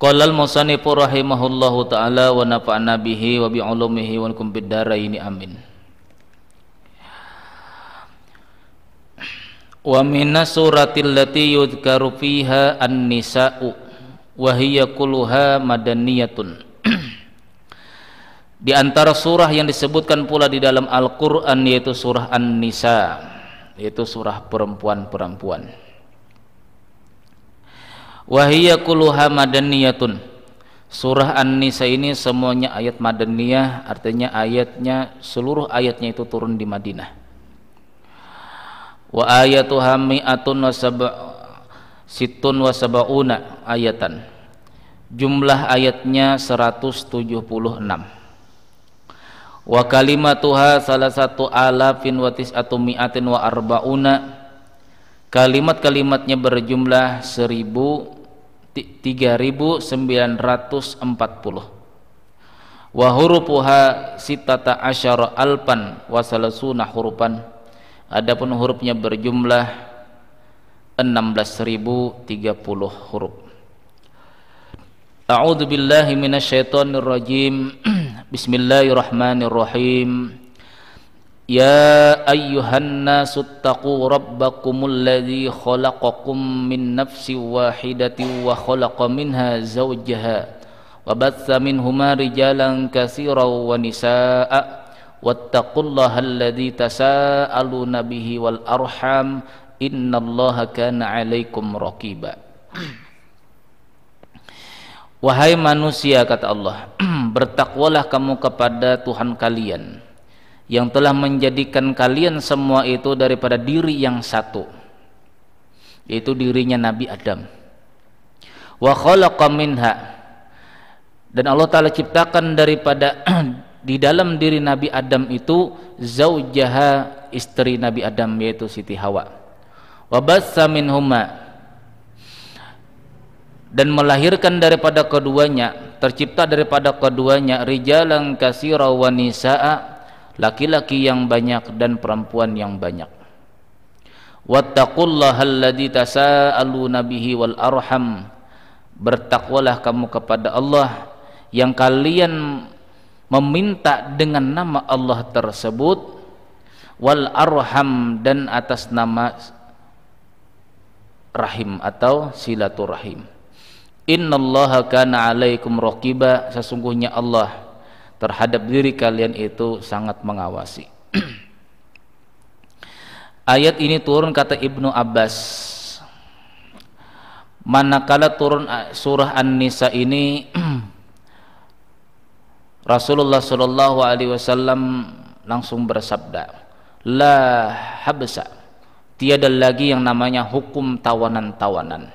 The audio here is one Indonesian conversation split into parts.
Qala al-musannifu rahimahullahu ta'ala wa nafa'na bihi wa bi 'ulumihi wa lakum bid dharain amin. Wa minas suratil lati yudhkaru fiha an-nisa'u wa hiya kulluha madaniyatun. Di antara surah yang disebutkan pula di dalam Al-Qur'an yaitu surah An-Nisa, yaitu surah perempuan-perempuan. Wa hiya kulluha madaniyatun. Surah An-Nisa ini semuanya ayat madaniyah, artinya ayatnya, seluruh ayatnya itu turun di Madinah. Wa ayatuha mi'atun wa sittun wa sab'una ayatan. Jumlah ayatnya 176. Wa kalimatuha salasatu alafin wa tis'atu mi'atin wa arba'una. Kalimat-kalimatnya berjumlah 3.940. Wa hurufuha sittata asyara alpan wa salasuna hurufan. Adapun hurufnya berjumlah 16.030 huruf. A'udzu billahi minasyaitonir rajim. Bismillahirrahmanirrahim. Ya ayyuhan nasu taqu rabbakumul ladzi khalaqakum min nafsin wahidatin wa khalaqa minha zawjaha wa batsa minhuma rijalan katsiran wa nisaa'a wattaqullaha alladzi tasaaluna bihi wal arham innallaha kana 'alaikum raqiba. Wahai manusia, kata Allah, bertakwalah kamu kepada Tuhan kalian yang telah menjadikan kalian semua itu daripada diri yang satu, yaitu dirinya Nabi Adam. Wa khalaqa minha, dan Allah Ta'ala ciptakan daripada di dalam diri Nabi Adam itu zaujaha, istri Nabi Adam, yaitu Siti Hawa. Wa bassa minhuma, dan melahirkan daripada keduanya, tercipta daripada keduanya rijalan katsira wa nisaa, laki-laki yang banyak dan perempuan yang banyak. Wattaqullaha alladzi tasaaluna bihi wal arham, bertakwalah kamu kepada Allah yang kalian meminta dengan nama Allah tersebut, wal arham, dan atas nama rahim atau silaturahim. Innallaha kana 'alaikum raqiba, sesungguhnya Allah terhadap diri kalian itu sangat mengawasi. Ayat ini turun, kata Ibnu Abbas, manakala turun surah An-Nisa ini Rasulullah sallallahu alaihi wasallam langsung bersabda, la habsa, tiada lagi yang namanya hukum tawanan-tawanan,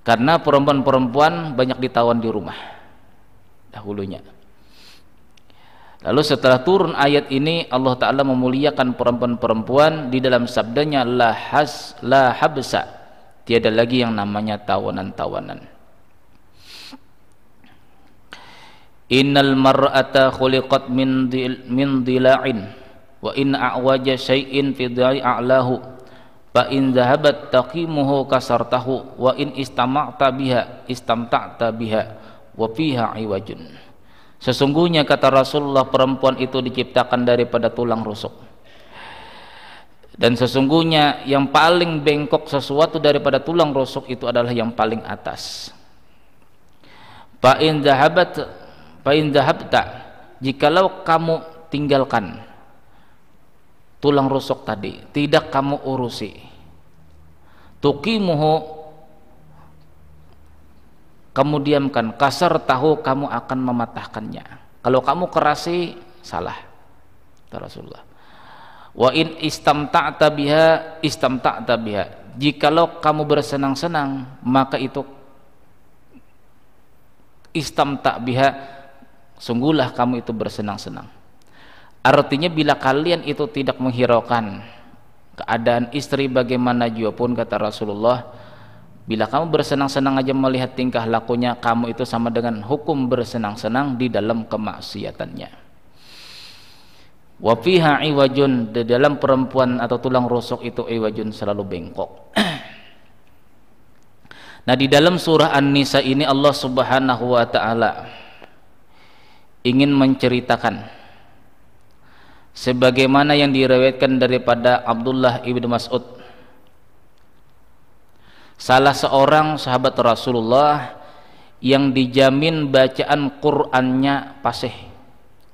karena perempuan-perempuan banyak ditawan di rumah dahulunya. Lalu setelah turun ayat ini, Allah Ta'ala memuliakan perempuan-perempuan di dalam sabdanya la habsa, tiada lagi yang namanya tawanan-tawanan. Innal mar'ata khuliqat min dila'in wa in a'waja syai'in fi a'lahu fa in dhahabat taqimuhu kasartahu wa in istama'ta biha wa fiha iwajun. Sesungguhnya, kata Rasulullah, perempuan itu diciptakan daripada tulang rusuk, dan sesungguhnya yang paling bengkok sesuatu daripada tulang rusuk itu adalah yang paling atas. Fa in dhahabta, jikalau kamu tinggalkan tulang rusuk tadi, tidak kamu urusi, tuqimuhu, kamu diamkan, kasar tahu, kamu akan mematahkannya. Kalau kamu kerasi, salah, kata Rasulullah. Wa in istamta'ta biha, jikalau kamu bersenang-senang, maka itu istamta' biha, sungguhlah kamu itu bersenang-senang. Artinya bila kalian itu tidak menghiraukan keadaan istri bagaimana jua pun, kata Rasulullah, bila kamu bersenang-senang aja melihat tingkah lakunya, kamu itu sama dengan hukum bersenang-senang di dalam kemaksiatannya. Wa fiha iwajun, di dalam perempuan atau tulang rusuk itu iwajun, selalu bengkok. Nah, di dalam surah An-Nisa ini Allah Subhanahu wa taala ingin menceritakan sebagaimana yang diriwayatkan daripada Abdullah ibnu Mas'ud, salah seorang sahabat Rasulullah yang dijamin bacaan Qur'annya fasih.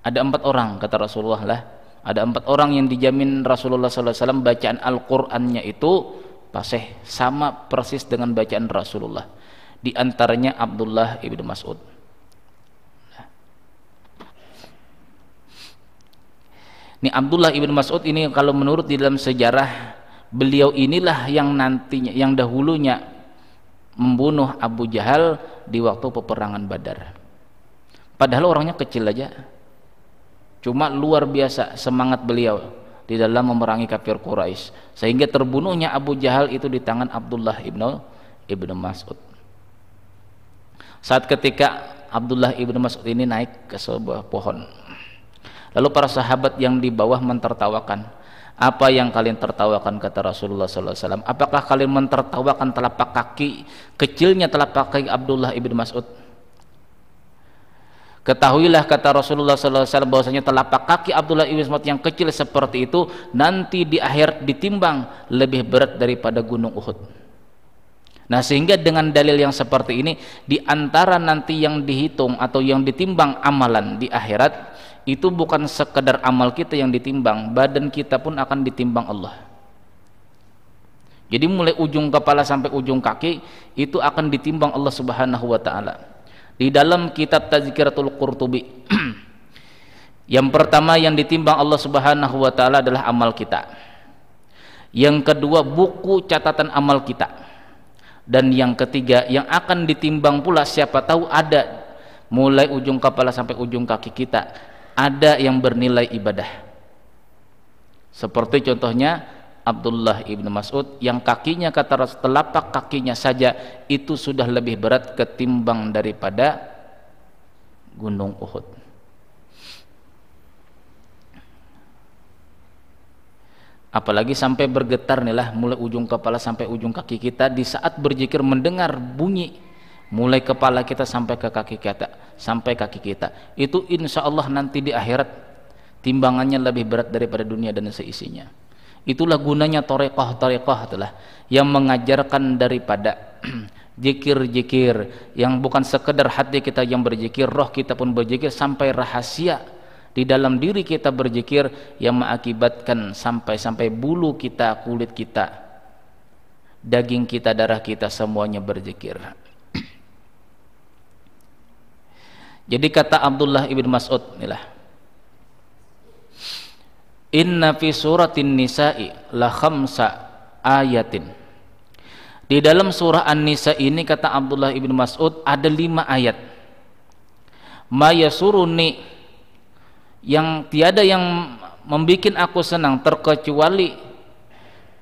Ada 4 orang kata Rasulullah lah, ada 4 orang yang dijamin Rasulullah SAW bacaan Al-Qur'annya itu fasih, sama persis dengan bacaan Rasulullah. Di antaranya Abdullah ibnu Mas'ud. Ini Abdullah ibnu Mas'ud ini kalau menurut di dalam sejarah, beliau inilah yang nantinya, yang dahulunya membunuh Abu Jahal di waktu peperangan Badar. Padahal orangnya kecil aja, cuma luar biasa semangat beliau di dalam memerangi kafir Quraisy, sehingga terbunuhnya Abu Jahal itu di tangan Abdullah ibnu Mas'ud. Saat ketika Abdullah ibnu Mas'ud ini naik ke sebuah pohon, lalu para sahabat yang di bawah mentertawakan. Apa yang kalian tertawakan, kata Rasulullah SAW? Apakah kalian mentertawakan telapak kaki, kecilnya telapak kaki Abdullah ibnu Mas'ud? Ketahuilah, kata Rasulullah SAW, bahwasanya telapak kaki Abdullah ibnu Mas'ud yang kecil seperti itu nanti di akhirat ditimbang lebih berat daripada gunung Uhud. Nah, sehingga dengan dalil yang seperti ini, di antara nanti yang dihitung atau yang ditimbang amalan di akhirat, itu bukan sekedar amal kita yang ditimbang, badan kita pun akan ditimbang Allah. Jadi mulai ujung kepala sampai ujung kaki itu akan ditimbang Allah Subhanahu wa taala. Di dalam kitab Tazkiratul Qurtubi yang pertama yang ditimbang Allah Subhanahu wa taala adalah amal kita. Yang kedua buku catatan amal kita. Dan yang ketiga yang akan ditimbang pula, siapa tahu ada mulai ujung kepala sampai ujung kaki kita ada yang bernilai ibadah. Seperti contohnya Abdullah ibnu Mas'ud yang kakinya, kata Rasul, telapak kakinya saja itu sudah lebih berat ketimbang daripada gunung Uhud. Apalagi sampai bergetar nih lah, mulai ujung kepala sampai ujung kaki kita di saat berzikir, mendengar bunyi mulai kepala kita sampai ke kaki kita, itu insya Allah nanti di akhirat timbangannya lebih berat daripada dunia dan seisinya. Itulah gunanya torekoh itulah yang mengajarkan daripada zikir-zikir yang bukan sekedar hati kita yang berzikir, roh kita pun berzikir, sampai rahasia di dalam diri kita berzikir yang mengakibatkan sampai bulu kita, kulit kita, daging kita, darah kita semuanya berzikir. Jadi kata Abdullah ibn Mas'ud inilah, inna fi suratin nisa'i la khamsa ayatin. Di dalam surah An-Nisa ini, kata Abdullah ibn Mas'ud, ada 5 ayat. Ma yasuruni, yang tiada yang membuat aku senang terkecuali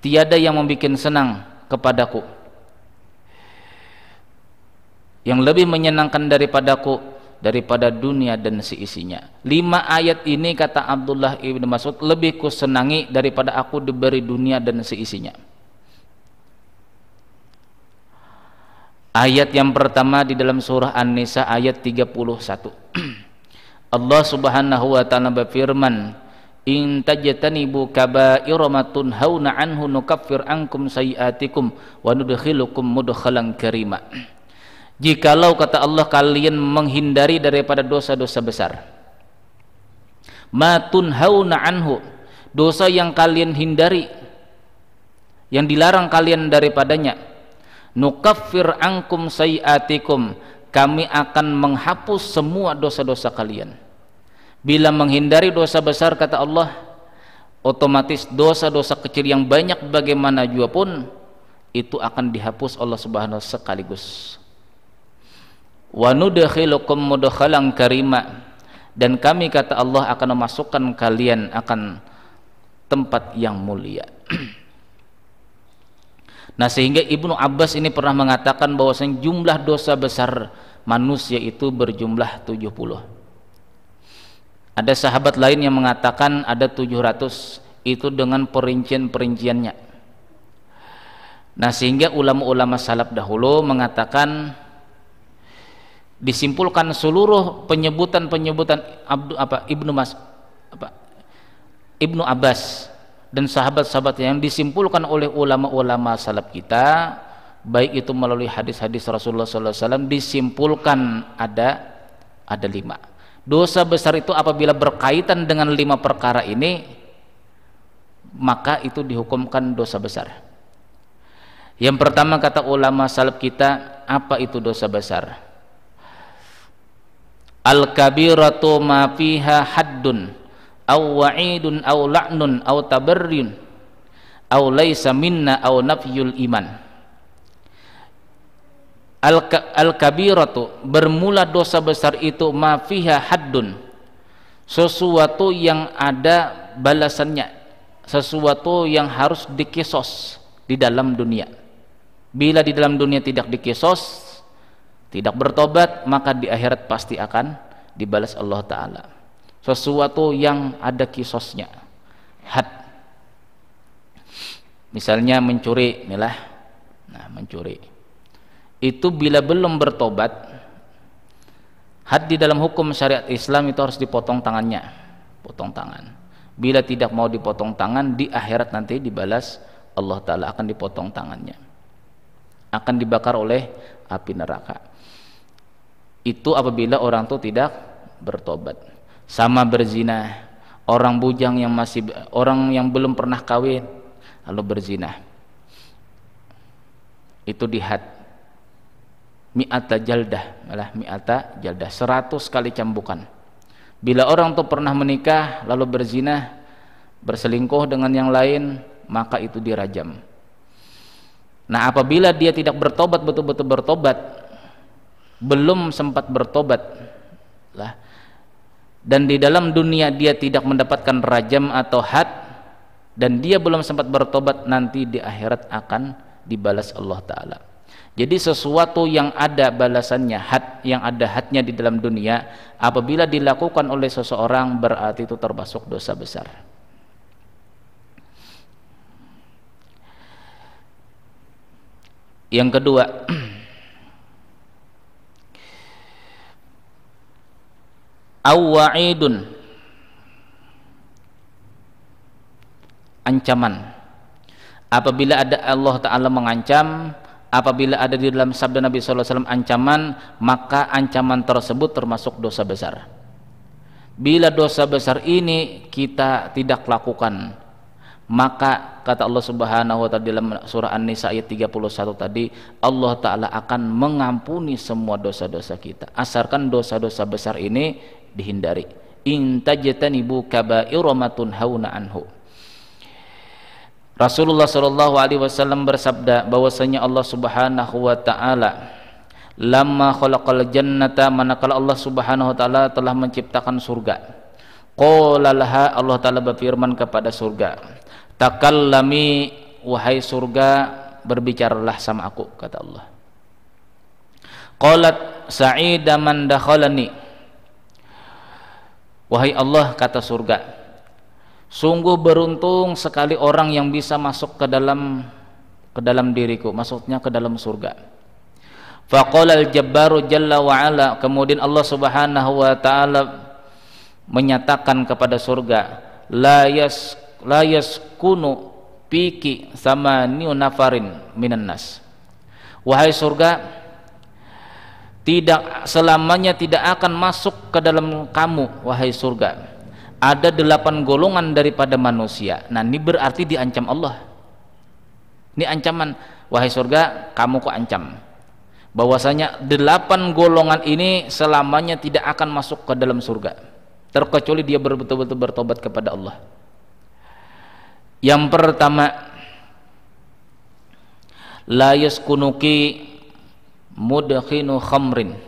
tiada yang membuat senang kepadaku, yang lebih menyenangkan daripada dunia dan seisinya. 5 ayat ini, kata Abdullah ibn Mas'ud, lebih kusenangi daripada aku diberi dunia dan seisinya. Ayat yang pertama di dalam surah An-Nisa ayat 31. Allah Subhanahu wa taala berfirman, in tajtanibu kaba'ira ma tunhauna anhu nukaffir ankum sayiatikum wa nudkhilukum mudkhalan karima. Jikalau, kata Allah, kalian menghindari daripada dosa-dosa besar, ma tunhauna anhu, dosa yang kalian hindari, yang dilarang kalian daripadanya, nukaffir ankum sayiatikum, kami akan menghapus semua dosa-dosa kalian. Bila menghindari dosa besar, kata Allah, otomatis dosa-dosa kecil yang banyak bagaimana juga pun itu akan dihapus Allah Subhanahu sekaligus. Wa nudkhilukum mudkhalan karima, dan kami, kata Allah, akan memasukkan kalian akan tempat yang mulia. Nah, sehingga Ibnu Abbas ini pernah mengatakan bahwasanya jumlah dosa besar manusia itu berjumlah 70. Ada sahabat lain yang mengatakan ada 700, itu dengan perincian-perinciannya. Nah, sehingga ulama-ulama salaf dahulu mengatakan, disimpulkan seluruh penyebutan Ibnu Abbas dan sahabat-sahabat yang disimpulkan oleh ulama-ulama salaf kita, baik itu melalui hadis-hadis Rasulullah SAW, disimpulkan ada 5. Dosa besar itu apabila berkaitan dengan 5 perkara ini, maka itu dihukumkan dosa besar. Yang pertama, kata ulama salaf kita, apa itu dosa besar? Al-kabiratu ma fiha haddun aw wa'idun aw la'nun aw tabarrun aw laysa minna aw nafyul iman. Al-kabiratu, bermula dosa besar itu, ma fiha haddun, sesuatu yang ada balasannya, sesuatu yang harus dikisos di dalam dunia. Bila di dalam dunia tidak dikisos, tidak bertobat, maka di akhirat pasti akan dibalas Allah Ta'ala. Sesuatu yang ada kisosnya, had. Misalnya mencuri, inilah. Nah, mencuri itu bila belum bertobat, had di dalam hukum syariat Islam itu harus dipotong tangannya, potong tangan. Bila tidak mau dipotong tangan, di akhirat nanti dibalas Allah Ta'ala, akan dipotong tangannya, akan dibakar oleh api neraka. Itu apabila orang itu tidak bertobat. Sama berzina, orang bujang yang orang yang belum pernah kawin lalu berzina, itu dihad mi'ata jaldah, malah mi'ata jaldah, 100 kali cambukan. Bila orang itu pernah menikah lalu berzina, berselingkuh dengan yang lain, maka itu dirajam. Nah, apabila dia tidak bertobat, betul-betul bertobat, belum sempat bertobat lah, dan di dalam dunia dia tidak mendapatkan rajam atau had, dan dia belum sempat bertobat, nanti di akhirat akan dibalas Allah Ta'ala. Jadi sesuatu yang ada balasannya, had, yang ada hadnya di dalam dunia, apabila dilakukan oleh seseorang, berarti itu termasuk dosa besar. Yang kedua, awwa'idun, ancaman. Apabila ada Allah Ta'ala mengancam, apabila ada di dalam sabda Nabi SAW ancaman, maka ancaman tersebut termasuk dosa besar. Bila dosa besar ini kita tidak lakukan, maka kata Allah Subhanahu wa Ta'ala dalam surah An-Nisa ayat 31 tadi, Allah Ta'ala akan mengampuni semua dosa-dosa kita, asalkan dosa-dosa besar ini dihindari. In tajtanibu kaba'ira ma tunhauna anhu. Rasulullah sallallahu alaihi wasallam bersabda bahwasanya Allah Subhanahu wa Ta'ala lamma khalaqal jannata, manakala Allah Subhanahu wa Ta'ala telah menciptakan surga, qala laha, Allah Ta'ala berfirman kepada surga, takallami, wahai surga, berbicaralah sama aku, kata Allah. Qalat sa'ida man dakhalani, wahai Allah, kata surga, sungguh beruntung sekali orang yang bisa masuk ke dalam diriku, maksudnya ke dalam surga. Faqala al-jabbaru jalla wa ala, kemudian Allah Subhanahu wa Ta'ala menyatakan kepada surga, la yaskunu piki samaniu nafarin minan nas, wahai surga, tidak selamanya tidak akan masuk ke dalam kamu, wahai surga, ada 8 golongan daripada manusia. Nah, ini berarti diancam Allah. Ini ancaman, wahai surga, kamu kok ancam bahwasanya 8 golongan ini selamanya tidak akan masuk ke dalam surga, terkecuali dia betul-betul bertobat kepada Allah. Yang pertama, la yaskunuki mudkhinu khamrin,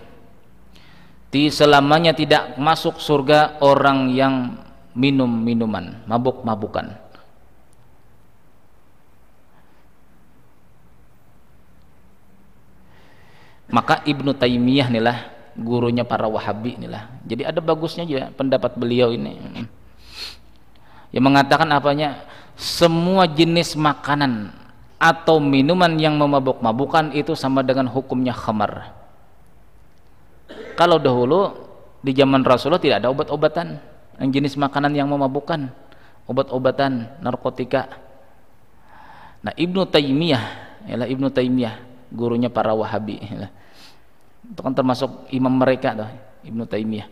selamanya tidak masuk surga orang yang minum minuman, mabuk-mabukan. Maka Ibnu Taimiyah inilah gurunya para Wahabi inilah. Jadi ada bagusnya juga pendapat beliau ini, yang mengatakan apanya, semua jenis makanan atau minuman yang memabuk-mabukan itu sama dengan hukumnya khamar. Kalau dahulu di zaman Rasulullah tidak ada obat-obatan yang jenis makanan yang memabukkan, obat-obatan, narkotika. Nah, Ibnu Taimiyah, ialah Ibnu Taimiyah, gurunya para Wahabi, itu kan termasuk imam mereka tuh, Ibnu Taimiyah.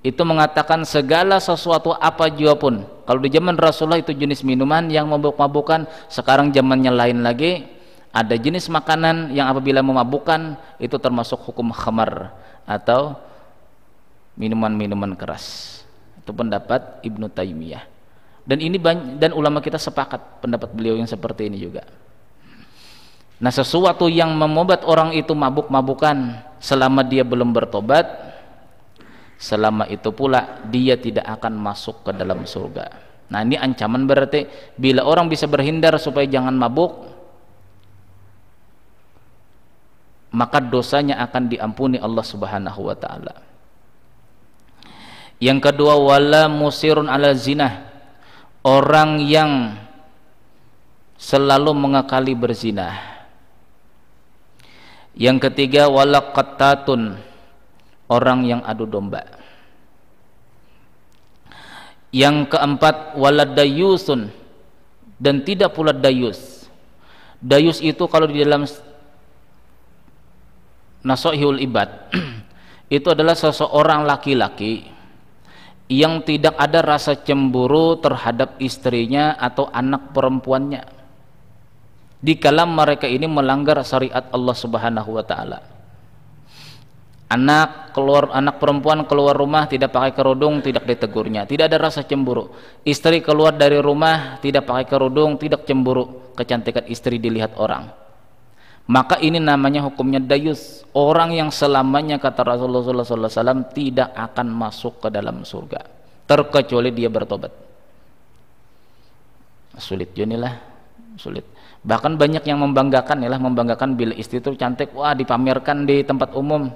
Itu mengatakan segala sesuatu apa jua pun, kalau di zaman Rasulullah itu jenis minuman yang memabuk-mabukan, sekarang zamannya lain lagi, ada jenis makanan yang apabila memabukkan itu termasuk hukum khamar atau minuman-minuman keras. Itu pendapat Ibnu Taimiyah. Dan ini dan ulama kita sepakat pendapat beliau yang seperti ini juga. Nah, sesuatu yang membuat orang itu mabuk-mabukan selama dia belum bertobat, selama itu pula dia tidak akan masuk ke dalam surga. Nah, ini ancaman berarti bila orang bisa berhindar supaya jangan mabuk, maka dosanya akan diampuni Allah Subhanahu wa taala. Yang kedua, wala musirun ala zina, orang yang selalu mengakali berzina. Yang ketiga, wala qattatun, orang yang adu domba. Yang keempat, wala dayusun, dan tidak pula dayus. Dayus itu kalau di dalam Nashihul Ibad itu adalah seseorang laki-laki yang tidak ada rasa cemburu terhadap istrinya atau anak perempuannya dikala mereka ini melanggar syariat Allah Subhanahu wa taala. Anak perempuan keluar rumah tidak pakai kerudung, tidak ditegurnya, tidak ada rasa cemburu. Istri keluar dari rumah tidak pakai kerudung, tidak cemburu kecantikan istri dilihat orang. Maka ini namanya hukumnya dayus, orang yang selamanya, kata Rasulullah SAW, tidak akan masuk ke dalam surga terkecuali dia bertobat. Sulit junilah, sulit. Bahkan banyak yang membanggakan, ialah membanggakan bila istri itu cantik, wah dipamerkan di tempat umum,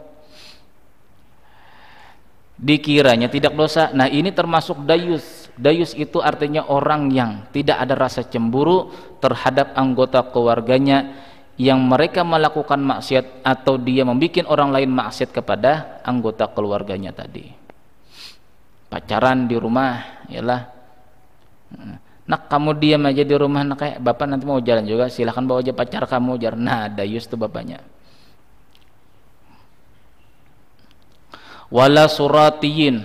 dikiranya tidak dosa. Nah, ini termasuk dayus. Dayus itu artinya orang yang tidak ada rasa cemburu terhadap anggota keluarganya yang mereka melakukan maksiat atau dia membuat orang lain maksiat kepada anggota keluarganya tadi. Pacaran di rumah, ialah nak kamu diam aja di rumah, nak kayak bapak nanti mau jalan juga, silahkan bawa aja pacar kamu, jar. Nah, dayus itu bapaknya. Wala suratiyun,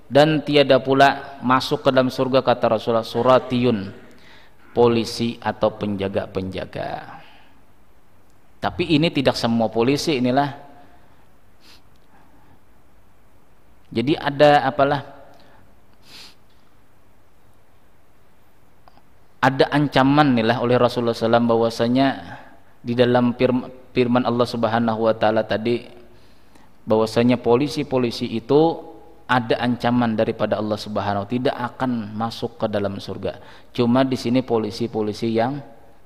dan tiada pula masuk ke dalam surga, kata Rasulullah, suratiyun, polisi atau penjaga-penjaga. Tapi ini tidak semua polisi, inilah. Jadi ada ada ancaman inilah oleh Rasulullah SAW bahwasanya di dalam firman Allah Subhanahu wa taala tadi, bahwasanya polisi-polisi itu ada ancaman daripada Allah Subhanahu, tidak akan masuk ke dalam surga. Cuma di sini polisi-polisi yang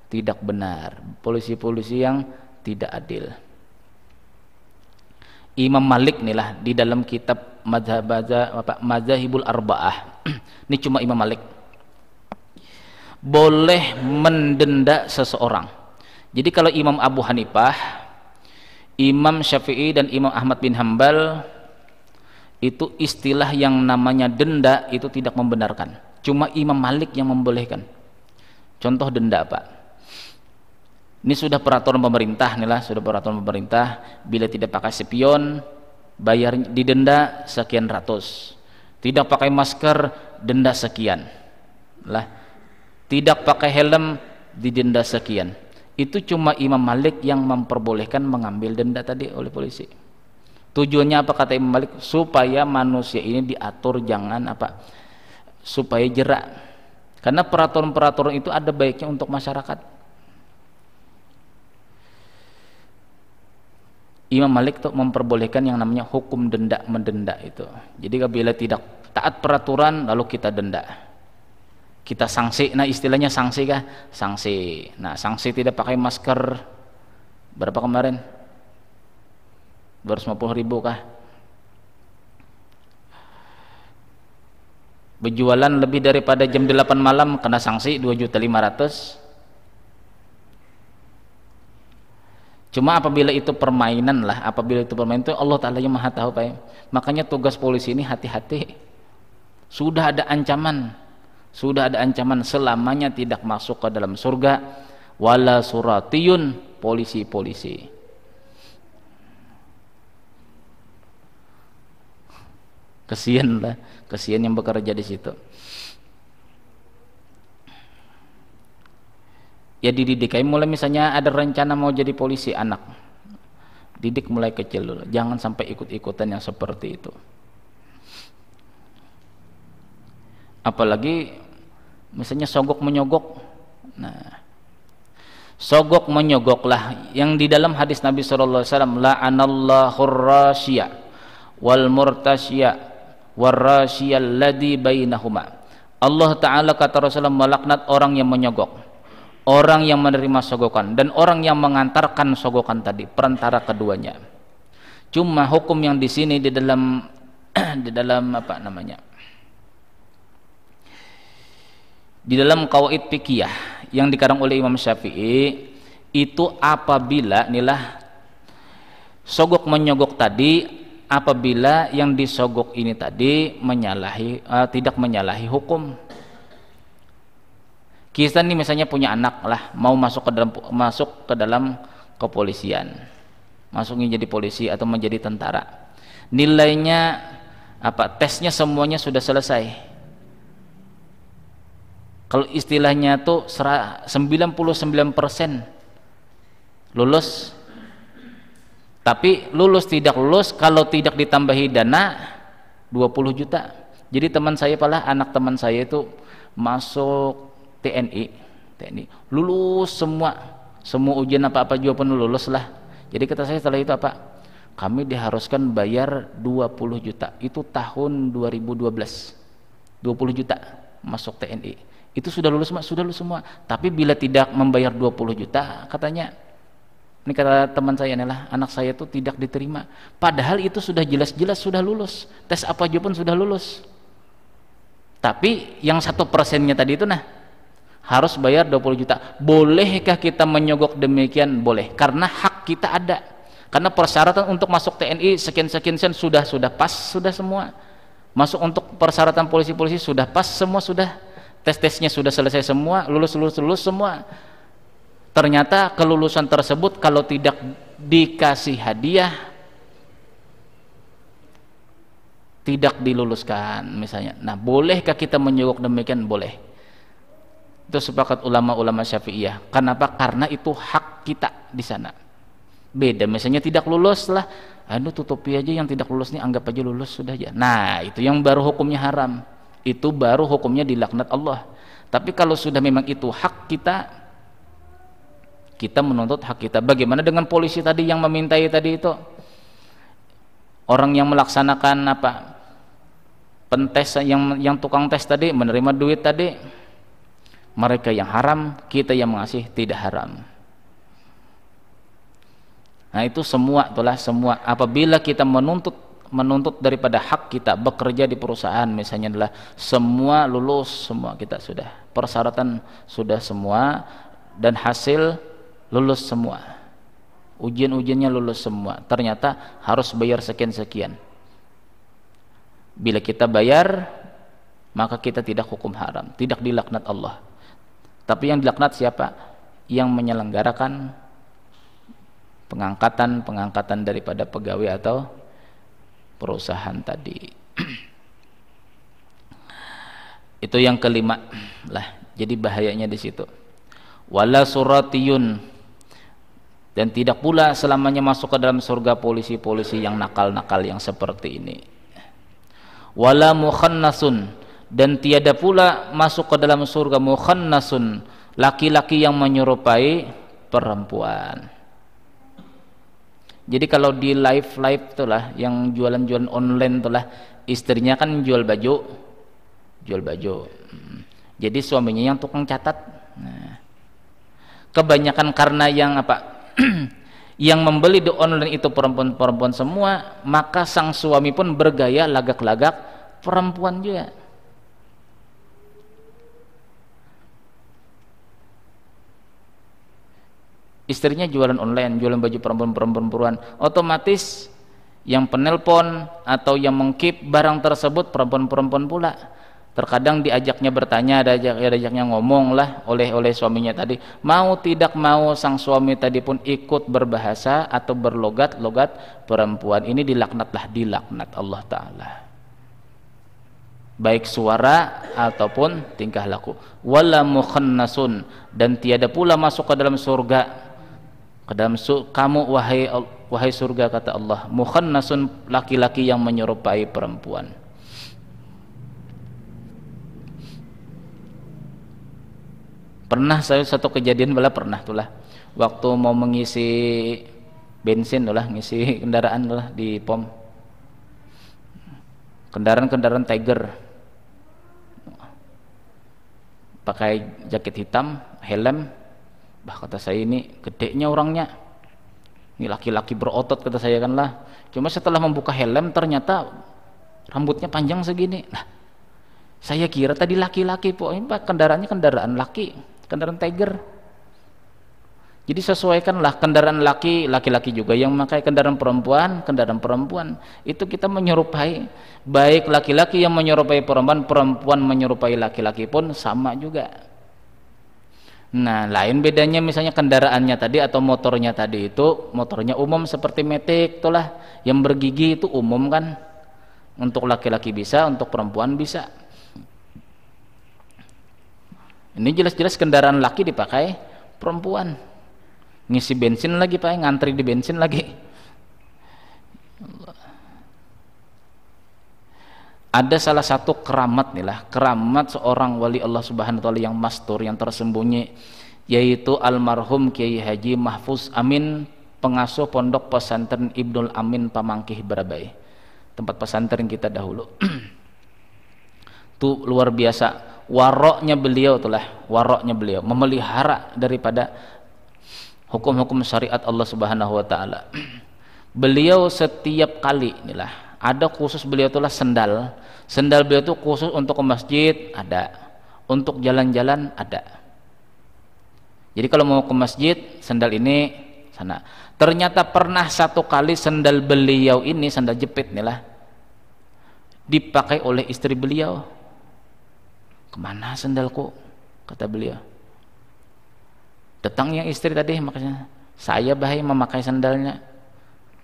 tidak benar, polisi-polisi yang tidak adil. Imam Malik inilah di dalam kitab Madzhabul Arba'ah ini cuma Imam Malik boleh mendenda seseorang. Jadi kalau Imam Abu Hanifah, Imam Syafi'i dan Imam Ahmad bin Hambal itu istilah yang namanya denda itu tidak membenarkan. Cuma Imam Malik yang membolehkan. Contoh denda apa? Ini sudah peraturan pemerintah inilah, sudah peraturan pemerintah, bila tidak pakai spion bayar didenda sekian ratus. Tidak pakai masker denda sekian. Lah, tidak pakai helm didenda sekian. Itu cuma Imam Malik yang memperbolehkan mengambil denda tadi oleh polisi. Tujuannya apa, kata Imam Malik? Supaya manusia ini diatur, jangan supaya jerak. Karena peraturan-peraturan itu ada baiknya untuk masyarakat. Imam Malik tuh memperbolehkan yang namanya hukum denda mendenda itu. Jadi bila tidak taat peraturan lalu kita denda, kita sanksi. Nah, istilahnya sanksi kah? Sanksi. Nah, sanksi tidak pakai masker berapa kemarin? 250.000 kah? Berjualan lebih daripada jam 8 malam kena sanksi 2.500.000. Cuma apabila itu permainan lah, apabila itu permainan itu Allah Ta'ala yang maha tahu Pak ya. Makanya tugas polisi ini hati-hati. Sudah ada ancaman selamanya tidak masuk ke dalam surga. Wala suratiyun, polisi-polisi. Kasihan yang bekerja di situ. Ya dididik, mulai misalnya ada rencana mau jadi polisi anak, didik mulai kecil dulu, jangan sampai ikut-ikutan yang seperti itu. Apalagi misalnya sogok menyogok. Nah, sogok menyogoklah yang di dalam hadis Nabi sallallahu alaihi wasallam, la'anallahur rasyiya wal murtasyiya warrasyiyal ladzi bainahuma. Allah Ta'ala kata Rasulullah melaknat orang yang menyogok, orang yang menerima sogokan, dan orang yang mengantarkan sogokan tadi, perantara keduanya. Cuma hukum yang di sini di dalam apa namanya? Di dalam qawaid fikih yang dikarang oleh Imam Syafi'i itu apabila inilah sogok menyogok tadi, apabila yang disogok ini tadi tidak menyalahi hukum. Kita nih misalnya punya anak lah, mau masuk ke dalam kepolisian, masuknya jadi polisi atau menjadi tentara. Nilainya tesnya semuanya sudah selesai. Kalau istilahnya tuh 99% lulus. Tapi lulus tidak lulus kalau tidak ditambahi dana 20 juta. Jadi teman saya anak teman saya itu masuk TNI, lulus semua ujian apa juga pun lulus lah. Jadi kata saya setelah itu kami diharuskan bayar 20 juta. Itu tahun 2012. 20 juta masuk TNI. Itu sudah lulus semua. Tapi bila tidak membayar 20 juta, katanya, ini kata teman saya inilah, anak saya itu tidak diterima. Padahal itu sudah jelas-jelas sudah lulus. Tes apa aja pun sudah lulus. Tapi yang 1%-nya tadi itu harus bayar 20 juta. Bolehkah kita menyogok demikian? Boleh, karena hak kita ada. Karena persyaratan untuk masuk TNI sekian sudah pas, sudah semua. Masuk untuk persyaratan polisi sudah pas semua, sudah tes-tesnya sudah selesai semua, lulus semua. Ternyata kelulusan tersebut kalau tidak dikasih hadiah tidak diluluskan misalnya. Nah, bolehkah kita menyogok demikian? Boleh. Itu sepakat ulama-ulama Syafi'iyah. Kenapa? Karena itu hak kita di sana. Beda misalnya tidak lulus lah, tutupi aja yang tidak lulus nih, anggap aja lulus sudah aja. Nah, itu yang baru hukumnya haram. Itu baru hukumnya dilaknat Allah. Tapi kalau sudah memang itu hak kita, kita menuntut hak kita. Bagaimana dengan polisi tadi yang memintai tadi itu? Orang yang melaksanakan pentes yang tukang tes tadi menerima duit tadi, mereka yang haram, kita yang mengasih tidak haram. Nah, itu semua apabila kita menuntut daripada hak kita, bekerja di perusahaan misalnya adalah semua lulus, semua kita sudah persyaratan sudah semua dan hasil lulus semua, ujiannya lulus semua, ternyata harus bayar sekian. Bila kita bayar, maka kita tidak hukum haram, tidak dilaknat Allah. Tapi yang dilaknat siapa? Yang menyelenggarakan pengangkatan daripada pegawai atau perusahaan tadi. Itu yang kelima lah. Jadi bahayanya di situ. Wala suratiyun, dan tidak pula selamanya masuk ke dalam surga polisi-polisi yang nakal-nakal yang seperti ini. Wala mukhannasun, dan tiada pula masuk ke dalam surga mukhannasun, laki-laki yang menyerupai perempuan. Jadi kalau di live itulah yang jualan online itulah, istrinya kan jual baju. Jadi suaminya yang tukang catat. Nah, kebanyakan karena yang yang membeli di online itu perempuan semua, maka sang suami pun bergaya lagak-lagak perempuan juga. istrinya jualan online, jualan baju perempuan, otomatis yang penelpon atau yang mengkip barang tersebut perempuan pula. Terkadang diajaknya bertanya, diajaknya ngomong lah oleh suaminya tadi, mau tidak mau sang suami tadi pun ikut berbahasa atau berlogat perempuan. Ini dilaknat Allah Ta'ala, baik suara ataupun tingkah laku. Wala mukhannasun, dan tiada pula masuk ke dalam surga, kamu wahai surga, kata Allah, mukhannasun, laki-laki yang menyerupai perempuan. Pernah saya satu kejadian pernah tulah, waktu mau mengisi bensin tulah, ngisi kendaraan tulah di pom, kendaraan Tiger, pakai jaket hitam, helm. Kata saya, ini gedenya orangnya, ini laki-laki berotot, kata saya kan lah. Cuma setelah membuka helm ternyata rambutnya panjang segini. Nah, saya kira tadi laki-laki, ini kendaraannya kendaraan laki, kendaraan Tiger. Jadi sesuaikanlah kendaraan laki-laki juga yang memakai kendaraan perempuan itu kita menyerupai, baik laki-laki yang menyerupai perempuan menyerupai laki-laki pun sama juga. Nah, lain bedanya misalnya kendaraannya tadi atau motornya tadi, itu motornya umum seperti Matic itulah, yang bergigi itu umum kan, untuk laki-laki bisa, untuk perempuan bisa. Ini jelas-jelas kendaraan laki dipakai perempuan, ngisi bensin lagi Pak, ngantri di bensin lagi. Ada salah satu keramat nih lah, keramat seorang wali Allah Subhanahu wa taala yang mastur, yang tersembunyi, yaitu almarhum Kiai Haji Mahfuz Amin, pengasuh pondok pesantren Ibnul Amin Pamangkih Barabai, tempat pesantren kita dahulu. Itu luar biasa waroknya beliau, memelihara daripada hukum-hukum syariat Allah Subhanahu wa taala. Beliau setiap kali inilah ada khusus beliau itulah sendal beliau itu khusus untuk ke masjid ada, untuk jalan-jalan ada. Jadi kalau mau ke masjid sendal ini sana. Ternyata pernah satu kali sendal beliau ini, sandal jepit inilah, dipakai oleh istri beliau. Kemana sendalku, kata beliau. Datangnya istri tadi, makanya saya bahaya memakai sandalnya.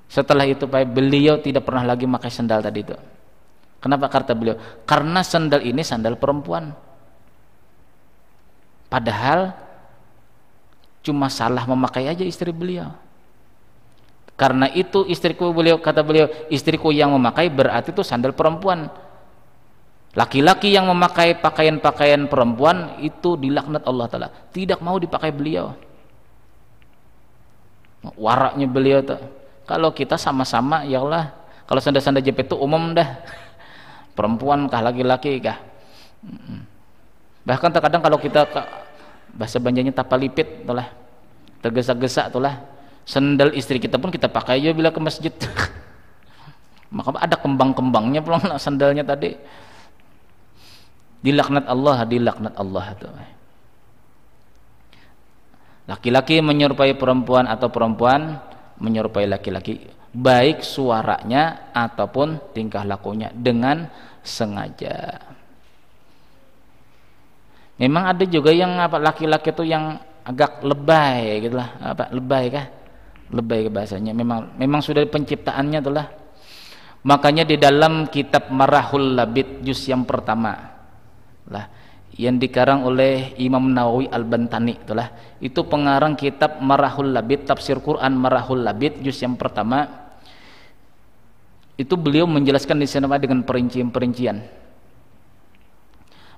Setelah itu Pak, beliau tidak pernah lagi memakai sandal tadi itu. Kenapa, kata beliau? Karena sandal ini sandal perempuan. Padahal cuma salah memakai aja istri beliau. Karena itu istriku, beliau kata beliau, istriku yang memakai berarti itu sandal perempuan. Laki-laki yang memakai pakaian-pakaian perempuan itu dilaknat Allah Ta'ala, tidak mau dipakai beliau. Waraknya beliau tuh. Kalau kita sama-sama ya Allah, kalau sandal-sandal jepit itu umum dah, perempuan kah laki-laki kah. Bahkan terkadang kalau kita bahasa Banjarnya tapalipit itulah, tergesa-gesa itulah, sandal istri kita pun kita pakai aja bila ke masjid. Maka ada kembang-kembangnya pulang sandalnya tadi. Dilaknat Allah tuh. Laki-laki menyerupai perempuan atau perempuan menyerupai laki-laki, baik suaranya ataupun tingkah lakunya dengan sengaja. Memang ada juga yang laki-laki itu yang agak lebay gitulah, lebay kah? Lebay bahasanya. Memang sudah penciptaannya itulah. Makanya di dalam kitab Marahul Labid juz yang pertama lah, yang dikarang oleh Imam Nawawi Al-Bantani itulah, itu pengarang kitab Marahul Labid, tafsir Quran Marahul Labid juz yang pertama. Itu beliau menjelaskan di sana dengan perincian-perincian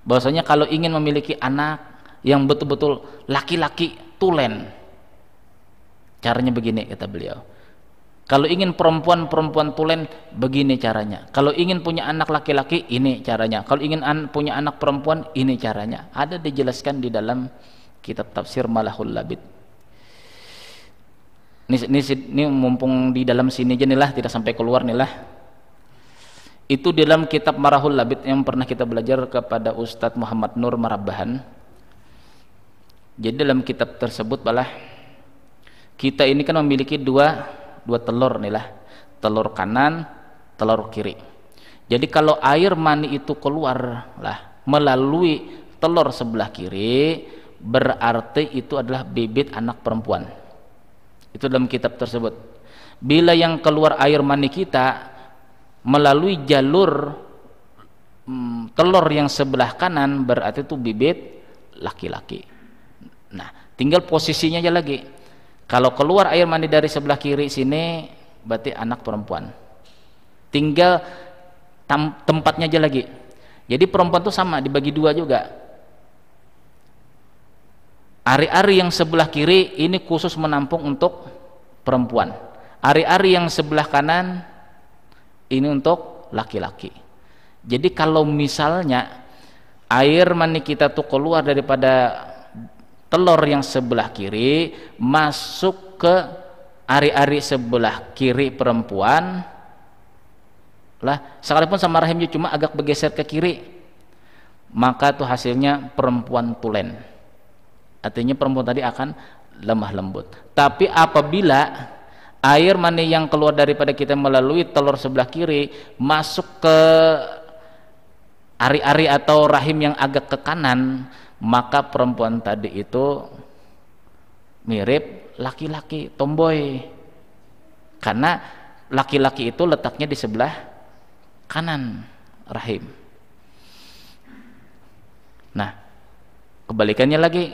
bahwasanya kalau ingin memiliki anak yang betul-betul laki-laki tulen, caranya begini, kata beliau. Kalau ingin perempuan tulen, begini caranya. Kalau ingin punya anak laki-laki, ini caranya. Kalau ingin punya anak perempuan, ini caranya. Ada dijelaskan di dalam kitab tafsir Malahul Labid. Ini mumpung di dalam sini aja nih lah, tidak sampai keluar nih lah. Itu di dalam kitab Marahul Labid yang pernah kita belajar kepada Ustadz Muhammad Nur Marabahan. Jadi dalam kitab tersebut balah Kita ini kan memiliki dua telur nih lah, telur kanan, telur kiri. Jadi kalau air mani itu keluar lah melalui telur sebelah kiri, berarti itu adalah bibit anak perempuan. Itu dalam kitab tersebut. Bila yang keluar air mani kita melalui jalur telur yang sebelah kanan, berarti itu bibit laki-laki. Nah, tinggal posisinya aja lagi. Kalau keluar air mani dari sebelah kiri sini, berarti anak perempuan. Tinggal tempatnya aja lagi. Jadi perempuan itu sama, dibagi dua juga. Ari-ari yang sebelah kiri ini khusus menampung untuk perempuan. Ari-ari yang sebelah kanan ini untuk laki-laki. Jadi kalau misalnya air mani kita tuh keluar daripada telur yang sebelah kiri masuk ke ari-ari sebelah kiri perempuan lah, sekalipun sama rahimnya cuma agak bergeser ke kiri, maka tuh hasilnya perempuan tulen. Artinya perempuan tadi akan lemah lembut. Tapi apabila air mani yang keluar daripada kita melalui telur sebelah kiri masuk ke ari-ari atau rahim yang agak ke kanan, maka perempuan tadi itu mirip laki-laki, tomboy. Karena laki-laki itu letaknya di sebelah kanan rahim. Nah, kebalikannya lagi,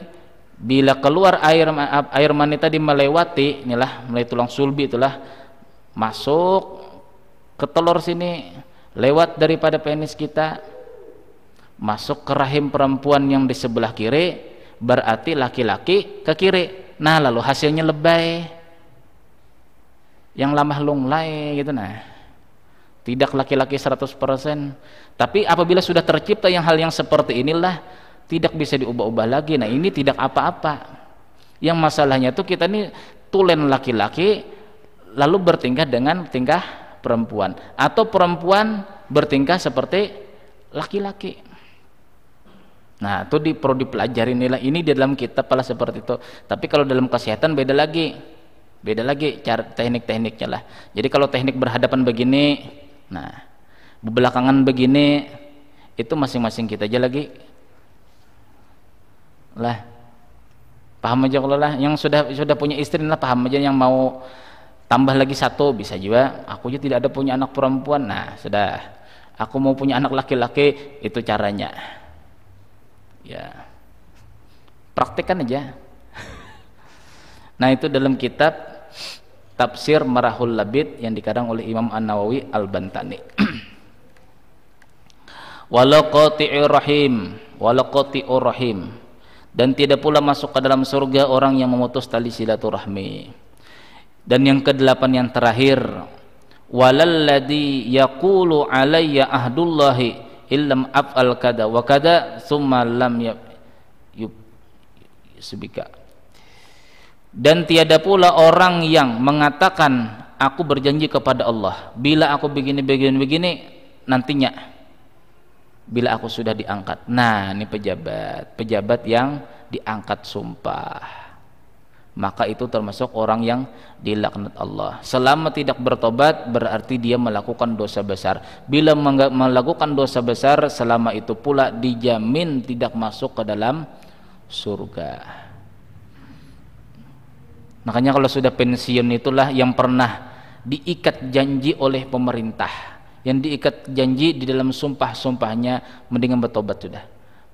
bila keluar air mani tadi melewati inilah, melalui tulang sulbi itulah masuk ke telur sini, lewat daripada penis kita masuk ke rahim perempuan yang di sebelah kiri, berarti laki-laki ke kiri. Nah, lalu hasilnya lebay, yang lamah lunglai gitu. Nah, tidak laki-laki 100%. Tapi apabila sudah tercipta hal yang seperti inilah, tidak bisa diubah-ubah lagi. Nah, ini tidak apa-apa. Yang masalahnya tuh kita ini tulen laki-laki lalu bertingkah dengan tingkah perempuan, atau perempuan bertingkah seperti laki-laki. Nah, itu perlu dipelajari nilai ini di dalam kitab pala seperti itu. Tapi kalau dalam kesehatan beda lagi cara teknik-tekniknya lah. Jadi kalau teknik berhadapan begini, nah belakangan begini, itu masing-masing kita aja lagi lah paham aja. Kalau lah yang sudah punya istri lah paham aja, yang mau tambah lagi satu bisa juga, aku aja tidak ada punya anak perempuan, nah sudah aku mau punya anak laki-laki, itu caranya ya, praktekkan aja. Nah, itu dalam kitab Tafsir Marahul Labid yang dikarang oleh Imam An-Nawawi Al-Bantani. Wala qati'ur rahim, dan tidak pula masuk ke dalam surga orang yang memutus tali silaturahmi. Dan yang kedelapan, yang terakhir, walalladzi yaqulu alayya ahdullahi illam af'al kada wa kada summa lam yusbika. Dan tiada pula orang yang mengatakan aku berjanji kepada Allah bila aku begini nantinya bila aku sudah diangkat. Nah, ini pejabat yang diangkat sumpah, maka itu termasuk orang yang dilaknat Allah. Selama tidak bertobat berarti dia melakukan dosa besar. Bila melakukan dosa besar, selama itu pula dijamin tidak masuk ke dalam surga. Makanya kalau sudah pensiun itulah yang pernah diikat janji oleh pemerintah, yang diikat janji di dalam sumpah-sumpahnya, mendingan bertobat sudah.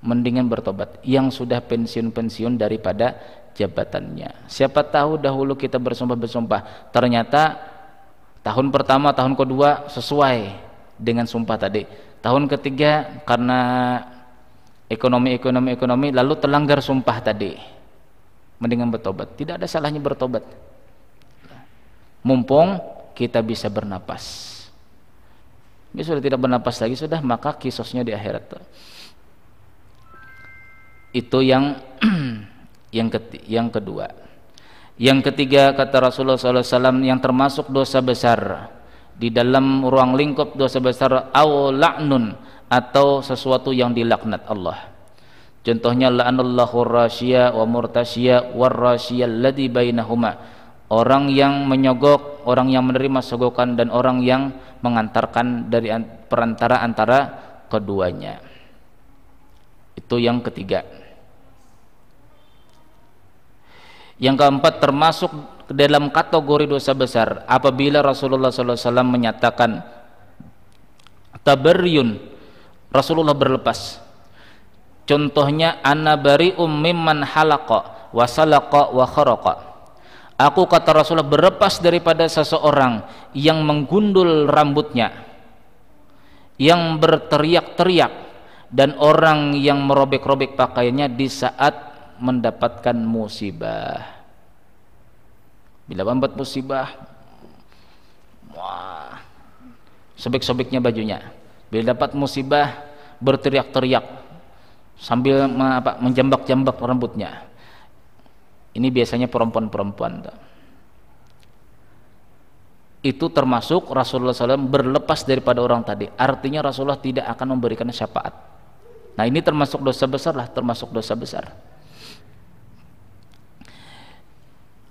Mendingan bertobat yang sudah pensiun daripada jabatannya. Siapa tahu dahulu kita bersumpah, ternyata tahun pertama, tahun kedua sesuai dengan sumpah tadi. Tahun ketiga karena ekonomi lalu terlanggar sumpah tadi. Mendingan bertobat. Tidak ada salahnya bertobat. Mumpung kita bisa bernapas. Ini sudah tidak bernapas lagi, sudah, maka kisosnya di akhirat. Itu yang kedua. Yang ketiga, kata Rasulullah SAW, yang termasuk dosa besar di dalam ruang lingkup dosa besar, aw la'nun, atau sesuatu yang dilaknat Allah. Contohnya la'anallahu rasyiya wa murtasyiya war rasyiya alladhi bainahuma. orang yang menyogok, orang yang menerima sogokan, dan orang yang mengantarkan dari perantara antara keduanya. Itu yang ketiga. Yang keempat, termasuk dalam kategori dosa besar apabila Rasulullah SAW menyatakan tabaryun, Rasulullah berlepas. Contohnya, ana bari'um mimman halaqa wa salaqa wa kharaqa. Aku, kata Rasulullah, berlepas daripada seseorang yang menggundul rambutnya, yang berteriak-teriak, dan orang yang merobek-robek pakaiannya di saat mendapatkan musibah. Bila membuat musibah, wah, sobek-sobeknya bajunya. Bila dapat musibah, berteriak-teriak sambil menjambak-jambak rambutnya. Ini biasanya perempuan-perempuan. Itu termasuk Rasulullah SAW berlepas daripada orang tadi. Artinya Rasulullah tidak akan memberikan syafaat. Nah, ini termasuk dosa besar lah, termasuk dosa besar.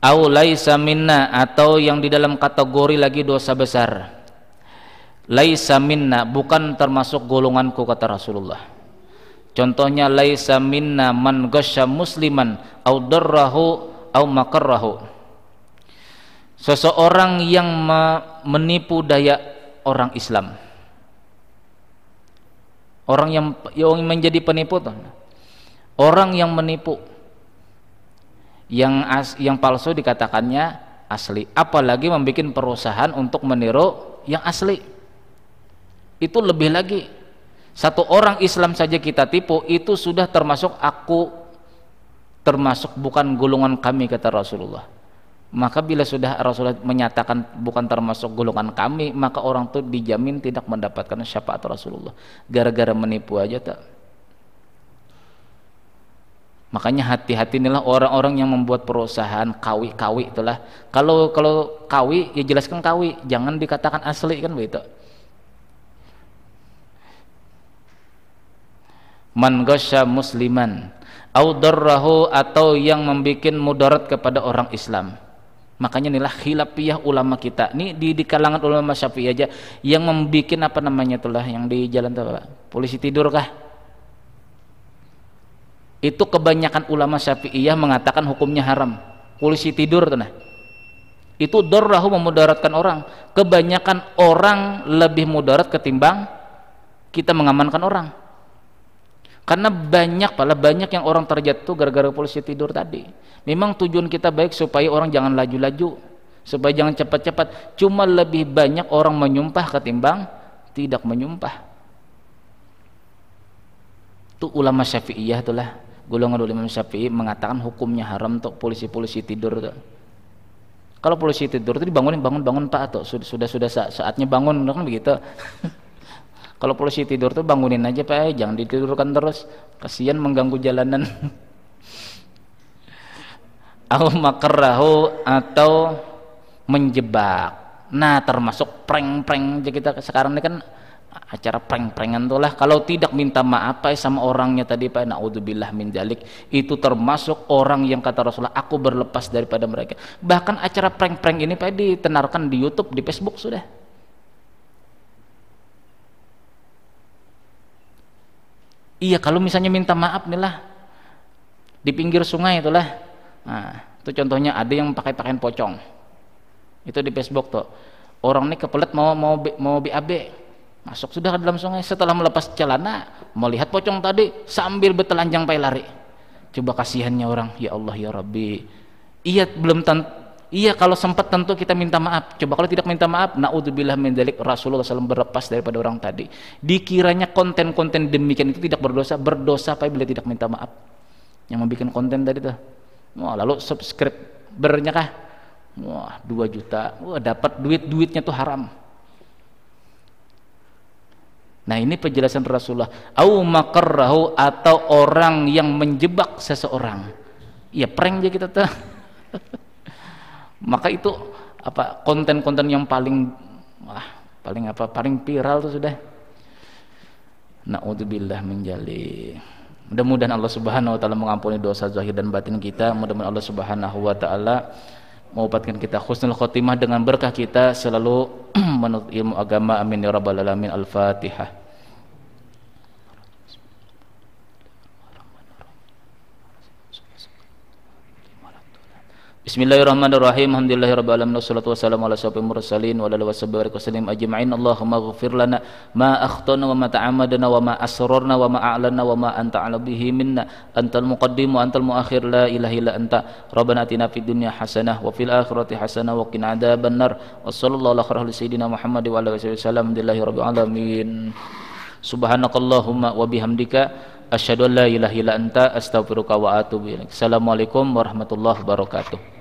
Au laisa minna, atau yang di dalam kategori lagi dosa besar. Laisa minna, bukan termasuk golonganku, kata Rasulullah. Contohnya, laisa minna man ghasya musliman au darrahu au makarrahu. Seseorang yang menipu daya orang Islam. Orang yang menjadi penipu tuh. Orang yang menipu, yang palsu dikatakannya asli, apalagi membuat perusahaan untuk meniru yang asli. Itu lebih lagi. Satu orang Islam saja kita tipu, itu sudah termasuk bukan golongan kami, kata Rasulullah. Maka bila sudah Rasulullah menyatakan bukan termasuk golongan kami, maka orang itu dijamin tidak mendapatkan syafaat Rasulullah, gara-gara menipu aja tak. Makanya hati-hati inilah orang-orang yang membuat perusahaan kawi itulah. Kalau kawi, ya jelaskan kawi, jangan dikatakan asli, kan begitu. Man ghasya musliman au darrahu, atau yang membuat mudarat kepada orang Islam. Makanya inilah khilafiyah ulama kita. Ini di kalangan ulama Syafi'i aja yang membuat yang di jalan polisi tidur kah? Itu kebanyakan ulama Syafi'iyah mengatakan hukumnya haram. Polisi tidur tuh, nah. Itu darrahu, memudaratkan orang. Kebanyakan orang lebih mudarat ketimbang kita mengamankan orang. Karena banyak yang orang terjatuh gara-gara polisi tidur tadi. Memang tujuan kita baik supaya orang jangan laju-laju, supaya jangan cepat-cepat. Cuma lebih banyak orang menyumpah ketimbang tidak menyumpah. Itu ulama Syafi'iyah itulah. Golongan ulama Syafi'i mengatakan hukumnya haram untuk polisi tidur tuh. Kalau polisi tidur itu dibangunin, bangun Pak tuh, sudah saatnya bangun, kan begitu. Kalau polisi tidur tuh bangunin aja Pak, jangan ditidurkan terus, kasihan mengganggu jalanan. Au makarrahu, atau menjebak. Nah, termasuk prank kita sekarang ini kan acara prank-prankan tuh lah. Kalau tidak minta maaf Pak sama orangnya tadi Pak, naudzubillah min dzalik, itu termasuk orang yang kata Rasulullah, aku berlepas daripada mereka. Bahkan acara prank-prank ini Pak ditenarkan di YouTube, di Facebook sudah. Iya, kalau misalnya minta maaf nih lah di pinggir sungai itulah. Nah, itu contohnya ada yang pakai pakaian pocong. Itu di Facebook tuh. Orang ini kepelet mau BAB. Masuk sudah ke dalam sungai, setelah melepas celana melihat pocong tadi sambil bertelanjang pai lari. Coba kasihannya orang, ya Allah ya Rabbi. Iya, kalau sempat tentu kita minta maaf. Coba kalau tidak minta maaf, naudzubillah min dzalik, Rasulullah SAW berlepas daripada orang tadi. Dikiranya konten-konten demikian itu tidak berdosa apa bila tidak minta maaf. Yang membuat konten tadi tuh. Wah, lalu subscribernya kah? Wah, 2 juta. Wah, dapat duitnya tuh haram. Nah, ini penjelasan Rasulullah. Au makarrahu, atau orang yang menjebak seseorang. Ya prank aja kita tuh. Maka itu konten-konten yang paling viral tuh sudah. Naudzubillah min dzalik. Mudah-mudahan Allah Subhanahu wa taala mengampuni dosa zahir dan batin kita. Mudah-mudahan Allah Subhanahu wa taala mengubatkan kita husnul khotimah dengan berkah kita selalu menuntut ilmu agama. Amin ya rabbal alamin. Al-Fatihah. Bismillahirrahmanirrahim. Alhamdulillahirabbil alamin wassalatu wassalamu ala asyrofil mursalin wa ala alihi washabihi wasallam ajma'in. Allahumma ighfir lana ma akhtana wa ma ta'ammadna wa ma asrarna wa ma a'lanna wa ma anta 'ala bihi minna antal muqaddim wa antal muakhir la ilaha illa anta. Rabbana atina fid dunya hasanah wa fil akhirati hasanah wa qina adzabannar. Wassallallahu ala sayyidina Muhammad wa ala alihi wasallam. Alhamdulillahirabbil alamin. Subhanakallahumma wa bihamdika asyhadu an la ilaha illa anta astaghfiruka wa atubu ilaik. Assalamualaikum warahmatullahi wabarakatuh.